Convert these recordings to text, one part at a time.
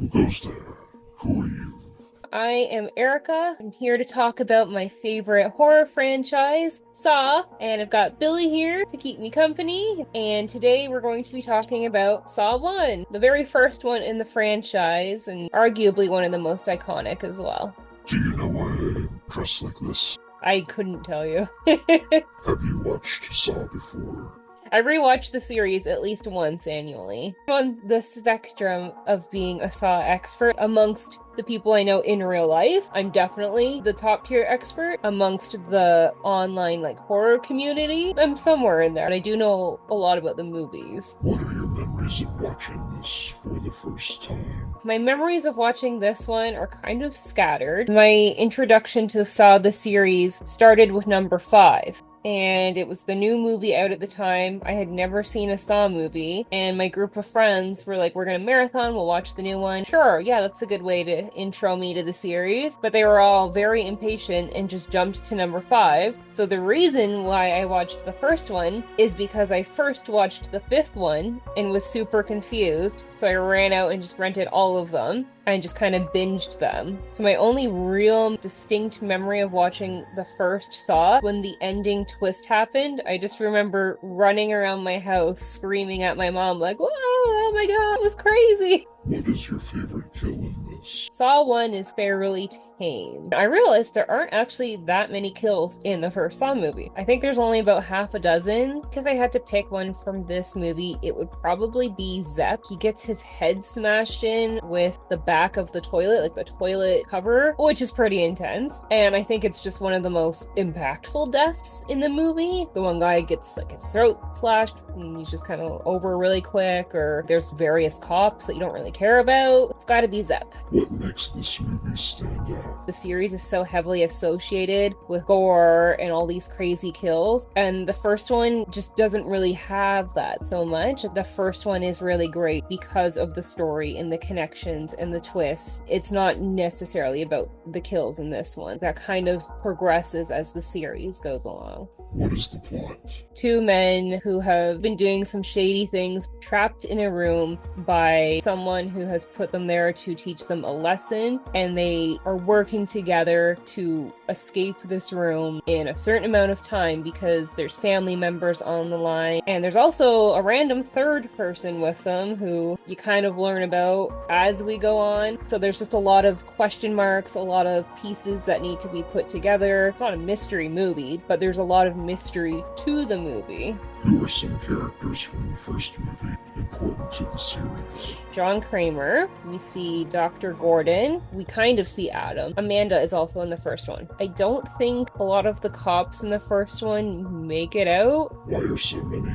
Who goes there? Who are you? I am Erica. I'm here to talk about my favorite horror franchise, Saw, and I've got Billy here to keep me company. And today we're going to be talking about Saw 1, the very first one in the franchise, and arguably one of the most iconic as well. Do you know why I'm dressed like this? I couldn't tell you. Have you watched Saw before? I rewatch the series at least once annually. I'm on the spectrum of being a Saw expert amongst the people I know in real life. I'm definitely the top tier expert amongst the online horror community. I'm somewhere in there, and I do know a lot about the movies. What are your memories of watching this for the first time? My memories of watching this one are kind of scattered. My introduction to Saw the series started with number 5. And it was the new movie out at the time. I had never seen a Saw movie, and my group of friends were like, we're gonna marathon, we'll watch the new one. Sure, yeah, that's a good way to intro me to the series. But they were all very impatient and just jumped to number 5. So the reason why I watched the first one is because I first watched the 5th one and was super confused. So I ran out and just rented all of them and just kind of binged them. So my only real distinct memory of watching the first Saw, when the ending twist happened, I just remember running around my house screaming at my mom like, whoa, oh my god, it was crazy. What is your favorite kill in this? Saw 1 is fairly tame. I realized there aren't actually that many kills in the first Saw movie. I think there's only about half a dozen. If I had to pick one from this movie, it would probably be Zepp. He gets his head smashed in with the back of the toilet, like the toilet cover, which is pretty intense. And I think it's just one of the most impactful deaths in the movie. The one guy gets like his throat slashed and he's just kind of over really quick, or there's various cops that you don't really care about. It's gotta be Zepp. What makes this movie stand out? The series is so heavily associated with gore and all these crazy kills, and the first one just doesn't really have that so much. The first one is really great because of the story and the connections and the twists. It's not necessarily about the kills in this one. That kind of progresses as the series goes along. What is the plot? Two men who have been doing some shady things, trapped in a room by someone who has put them there to teach them a lesson, and they are working together to escape this room in a certain amount of time because there's family members on the line, and there's also a random third person with them who you kind of learn about as we go on. So there's just a lot of question marks, a lot of pieces that need to be put together. It's not a mystery movie, but there's a lot of mystery to the movie. Who are some characters from the first movie important to the series? John Kramer, we see Dr. Gordon, we kind of see Adam. Amanda is also in the first one. I don't think a lot of the cops in the first one make it out. Why are so many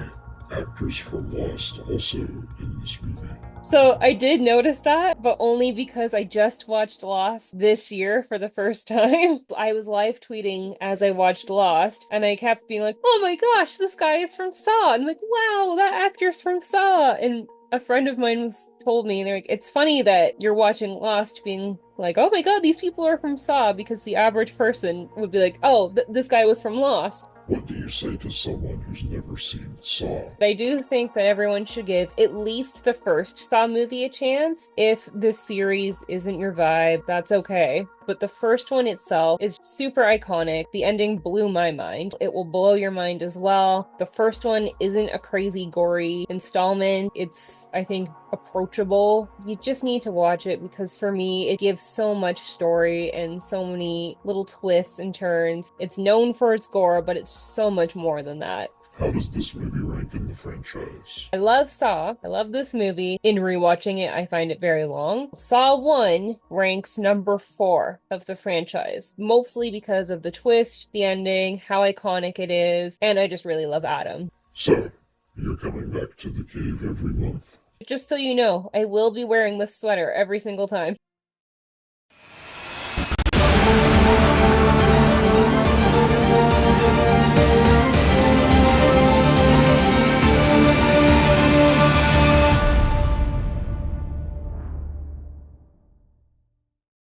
actors from Lost also in this movie? So I did notice that, but only because I just watched Lost this year for the first time. I was live tweeting as I watched Lost, and I kept being like, oh my gosh, this guy is from Saw. And I'm like, wow, that actor's from Saw. And a friend of mine told me, they're like, it's funny that you're watching Lost being like, oh my god, these people are from Saw, because the average person would be like, oh, this guy was from Lost. What do you say to someone who's never seen Saw? I do think that everyone should give at least the first Saw movie a chance. If this series isn't your vibe, that's okay. But the first one itself is super iconic. The ending blew my mind. It will blow your mind as well. The first one isn't a crazy, gory installment. It's, I think, approachable. You just need to watch it because for me, it gives so much story and so many little twists and turns. It's known for its gore, but it's just so much more than that. How does this movie rank in the franchise? I love Saw. I love this movie. In rewatching it, I find it very long. Saw 1 ranks number 4 of the franchise, mostly because of the twist, the ending, how iconic it is, and I just really love Adam. So, you're coming back to the cave every month? Just so you know, I will be wearing this sweater every single time.